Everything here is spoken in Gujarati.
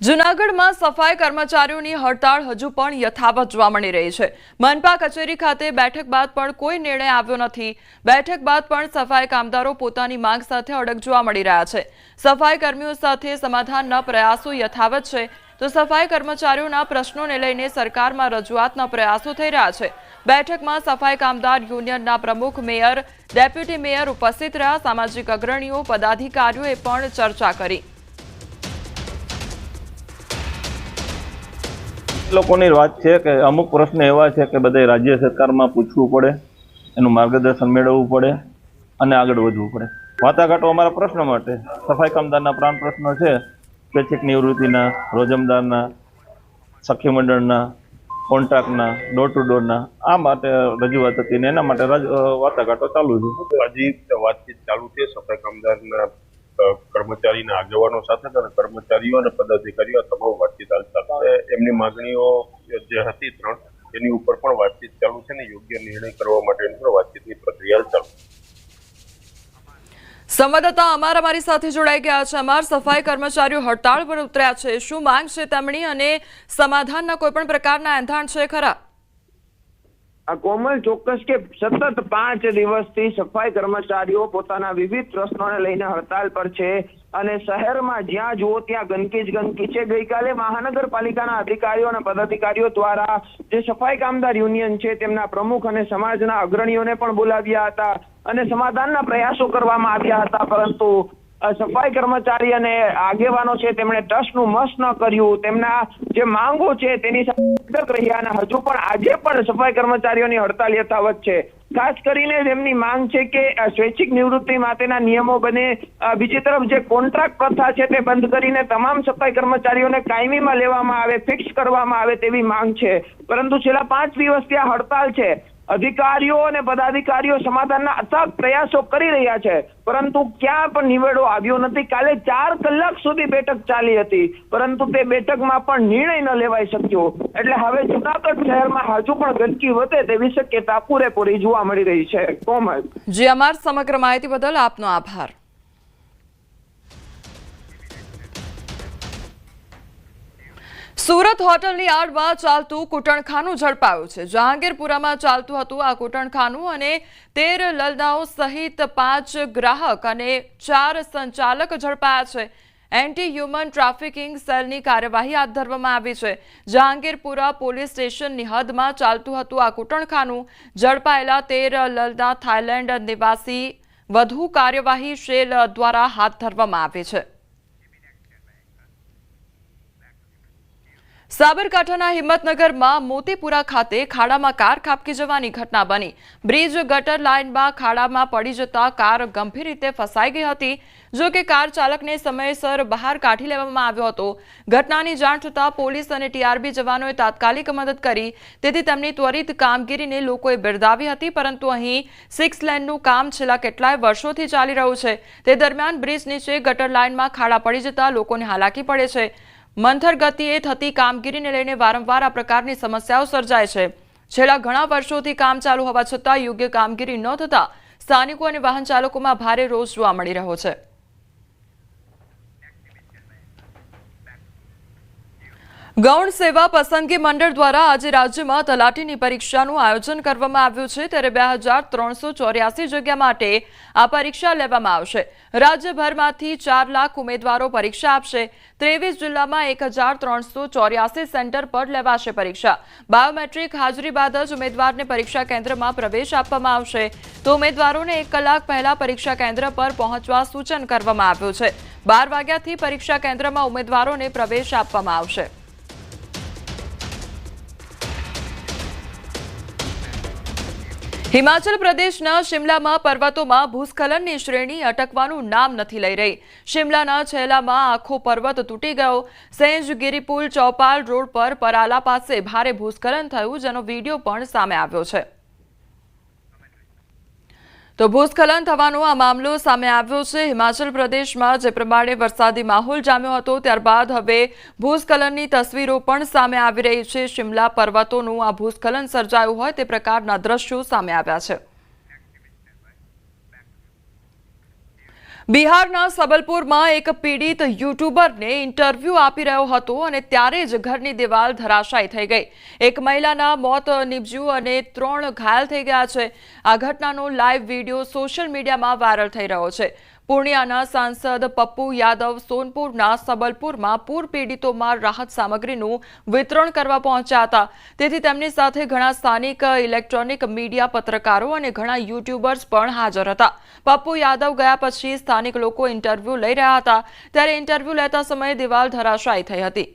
જૂનાગઢમાં સફાઈ કર્મચારીઓની હડતાળ હજુ પણ યથાવત જોવા મળી રહી છે। મનપા કચેરી ખાતે બેઠક બાદ પણ કોઈ નિર્ણય આવ્યો નથી। બેઠક બાદ પણ સફાઈ કામદારો પોતાની માંગ સાથે અડગ જોવા મળી રહ્યા છે। સફાઈ કર્મીઓ સાથે સમાધાનના પ્રયાસો યથાવત છે, તો સફાઈ કર્મચારીઓના પ્રશ્નોને લઈને સરકારમાં રજૂઆતના પ્રયાસો થઈ રહ્યા છે। બેઠકમાં સફાઈ કામદાર યુનિયનના પ્રમુખ, મેયર, ડેપ્યુટી મેયર ઉપસ્થિત રહ્યા। સામાજિક અગ્રણીઓ, પદાધિકારીઓએ પણ ચર્ચા કરી। લોકોની વાત છે કે અમુક પ્રશ્ન એવા છે કે બધે રાજ્ય સરકારમાં પૂછવું પડે, એનું માર્ગદર્શન મેળવવું પડે અને આગળ વધવું પડે। વાટાઘાટો અમારા પ્રશ્ન માટે સફાઈ કામદારના પ્રાણ પ્રશ્નો છે, સ્વૈચ્છિક નિવૃત્તિના, રોજમદારના, સખી મંડળના, કોન્ટ્રાક્ટના, ડોર ટુ ડોરના, આ માટે રજૂઆત હતી ને એના માટે વાટાઘાટો ચાલુ છે। હજી વાતચીત ચાલુ છે સફાઈ કામદારના કર્મચારીના આગેવાનો સાથે અને કર્મચારીઓ અને પદાધિકારીઓ તમામ વાતચીત ચાલુ છે। એમની માંગણીઓ જે હતી 3 એની ઉપર પણ વાતચીત ચાલુ છે ને યોગ્ય નિર્ણય કરવા માટેની પણ વાતચીતની પ્રક્રિયા ચાલુ છે। સંવાદદાતા અમાર અમારી સાથે જોડાઈ ગયા છે। અમાર, સફાઈ કર્મચારીઓ હડતાળ પર ઉતર્યા છે, શું માંગ છે તેમની અને સમાધાનના કોઈ પણ પ્રકારના એંધાણ છે ખરા? કોમલ, ચોક્કસ કે સતત 5 દિવસથી સફાઈ કર્મચારીઓ પોતાના વિવિધ પ્રશ્નોને લઈને હડતાલ પર છે અને શહેરમાં જ્યાં જુઓ ત્યાં ગંદકી જ ગંદકી છે। ગઈકાલે મહાનગરપાલિકાના અધિકારીઓ અને પદાધિકારીઓ દ્વારા જે સફાઈ કામદાર યુનિયન છે તેમના પ્રમુખ અને સમાજના અગ્રણીઓને પણ બોલાવ્યા હતા અને સમાધાનના પ્રયાસો કરવામાં આવ્યા હતા, પરંતુ સફાઈ કર્મચારી અને આગેવાનો છે તેમણે ટસનું મસ ન કર્યું। તેમના જે માંગો છે તેની સાથે રહ્યા અને હજુ પણ આજે પણ સફાઈ કર્મચારીઓની હડતાલ યથાવત છે। ખાસ કરીને તેમની માંગ છે કે સ્વૈચ્છિક નિવૃત્તિ માટેના નિયમો બને, બીજી તરફ જે કોન્ટ્રાક્ટ પ્રથા છે તે બંધ કરીને તમામ સફાઈ કર્મચારીઓને કાયમીમાં લેવામાં આવે, ફિક્સ કરવામાં આવે તેવી માંગ છે। પરંતુ છેલ્લા 5 દિવસથી આ હડતાલ છે। અધિકારીઓ અને પદાધિકારીઓ સમાધાનના અથાગ પ્રયાસો કરી રહ્યા છે, પરંતુ ક્યાં પણ નિવેડો આવ્યો નથી। કાલે 4 કલાક સુધી બેઠક ચાલી હતી, પરંતુ તે બેઠકમાં પણ નિર્ણય ન લેવાઈ શક્યો। એટલે હવે જૂનાગઢ શહેરમાં હજુ પણ ગંદકી વધે તેવી શક્યતા પૂરેપૂરી જોવા મળી રહી છે। કોમલ જી, અમાર સમગ્ર માહિતી બદલ આપનો આભાર। સુરત હોટલની આડમાં ચાલતું કૂટણખાનું ઝડપાયું છે। જહાંગીરપુરામાં ચાલતું હતું આ કૂટણખાનું અને 13 લલદાઓ સહિત 5 ગ્રાહક અને 4 સંચાલક ઝડપાયા છે। એન્ટી હ્યુમન ટ્રાફિકિંગ સેલની કાર્યવાહી હાથ ધરવામાં આવી છે। જહાંગીરપુરા પોલીસ સ્ટેશનની હદમાં ચાલતું હતું આ કૂટણખાનું। ઝડપાયેલા 13 લલદા થાઈલેન્ડ નિવાસી વધુ કાર્યવાહી શેલ દ્વારા હાથ ધરવામાં આવી છે। સાબરકાંઠાના હિંમતનગરમાં મોતીપુરા ખાતે ખાડામાં કાર ખાબકી જવાની ઘટના બની। બ્રિજ ગટર લાઇનમાં ખાડામાં પડી જતા કાર ગંભીર રીતે ફસાઈ ગઈ હતી, જો કે કાર ચાલકને સમયસર બહાર કાઢી લેવામાં આવ્યો હતો। ઘટનાની જાણ થતાં પોલીસ અને ટીઆરબી જવાનોએ તાત્કાલિક મદદ કરી, તેથી તેમની ત્વરિત કામગીરીને લોકોએ બિરદાવી હતી। પરંતુ અહીં 6 લેનનું કામ છેલ્લા કેટલાય વર્ષોથી ચાલી રહ્યું છે, તે દરમિયાન બ્રિજ નીચે ગટર લાઇનમાં ખાડા પડી જતા લોકોને હાલાકી પડે છે। મંથર ગતિએ થતી કામગીરીને લઈને વારંવાર આ પ્રકારની સમસ્યાઓ સર્જાય છે। છેલ્લા ઘણા વર્ષોથી કામ ચાલુ હોવા છતાં યોગ્ય કામગીરી ન થતા સ્થાનિકો અને વાહન ચાલકોમાં ભારે રોષ જોવા મળી રહ્યો છે। ગૌણ સેવા પસંદગી મંડળ દ્વારા આજે રાજ્યમાં તલાટીની પરીક્ષાનું આયોજન કરવામાં આવ્યું છે, ત્યારે 2384 જગ્યા માટે આ પરીક્ષા લેવામાં આવશે। રાજ્યભરમાંથી 4 લાખ ઉમેદવારો પરીક્ષા આપશે। 23 જિલ્લામાં 1384 સેન્ટર પર લેવાશે પરીક્ષા। બાયોમેટ્રિક હાજરી બાદ જ ઉમેદવારને પરીક્ષા કેન્દ્રમાં પ્રવેશ આપવામાં આવશે, તો ઉમેદવારોને 1 કલાક પહેલા પરીક્ષા કેન્દ્ર પર પહોંચવા સૂચન કરવામાં આવ્યું છે। 12 વાગ્યાથી પરીક્ષા કેન્દ્રમાં ઉમેદવારોને પ્રવેશ આપવામાં આવશે। હિમાચલ પ્રદેશના શિમલામાં પર્વતોમાં ભૂસ્ખલનની શ્રેણી અટકવાનું નામ નથી લઈ રહી। શિમલાના છેલ્લામાં આખો પર્વત તૂટી ગયો। સેંજ ગિરિપુલ ચૌપાલ રોડ પર પરાલા પાસે ભારે ભૂસ્ખલન થયું, જેનો વિડીયો પણ સામે આવ્યો છે। તો ભૂસ્ખલન થવાનો આ મામલો સામે આવ્યો છે। હિમાચલ પ્રદેશમાં જે પ્રમાણે વરસાદી માહોલ જામ્યો હતો, ત્યારબાદ હવે ભૂસ્ખલનની તસવીરો પણ સામે આવી રહી છે। શિમલા પર્વતોનું આ ભૂસ્ખલન સર્જાયું હોય તે પ્રકારના દ્રશ્યો સામે આવ્યા છે। બિહારના સબલપુરમાં એક પીડિત યુટ્યુબરને ઇન્ટરવ્યૂ આપી રહ્યો હતો અને ત્યારે જ ઘરની દિવાલ ધરાશાયી થઈ ગઈ. એક મહિલાના મોત નીપજ્યું અને 3 ઘાયલ થઈ ગયા છે. આ ઘટનાનો લાઈવ વિડીયો સોશિયલ મીડિયામાં વાયરલ થઈ રહ્યો છે. પૂર્ણિયાના સાંસદ પપ્પુ યાદવ સોનપુરના સબલપુરમાં પૂર પીડિતોમાં રાહત સામગ્રીનું વિતરણ કરવા પહોંચ્યા હતા. તેથી તેમની સાથે ઘણા સ્થાનિક ઇલેક્ટ્રોનિક મીડિયા પત્રકારો અને ઘણા યુટ્યુબર્સ પણ હાજર હતા. પપ્પુ યાદવ ગયા પછી સ્થાનિક લોકો ઇન્ટરવ્યૂ લઈ રહ્યા હતા ત્યારે ઇન્ટરવ્યૂ લેતા સમયે દિવાલ ધરાશાયી થઈ હતી.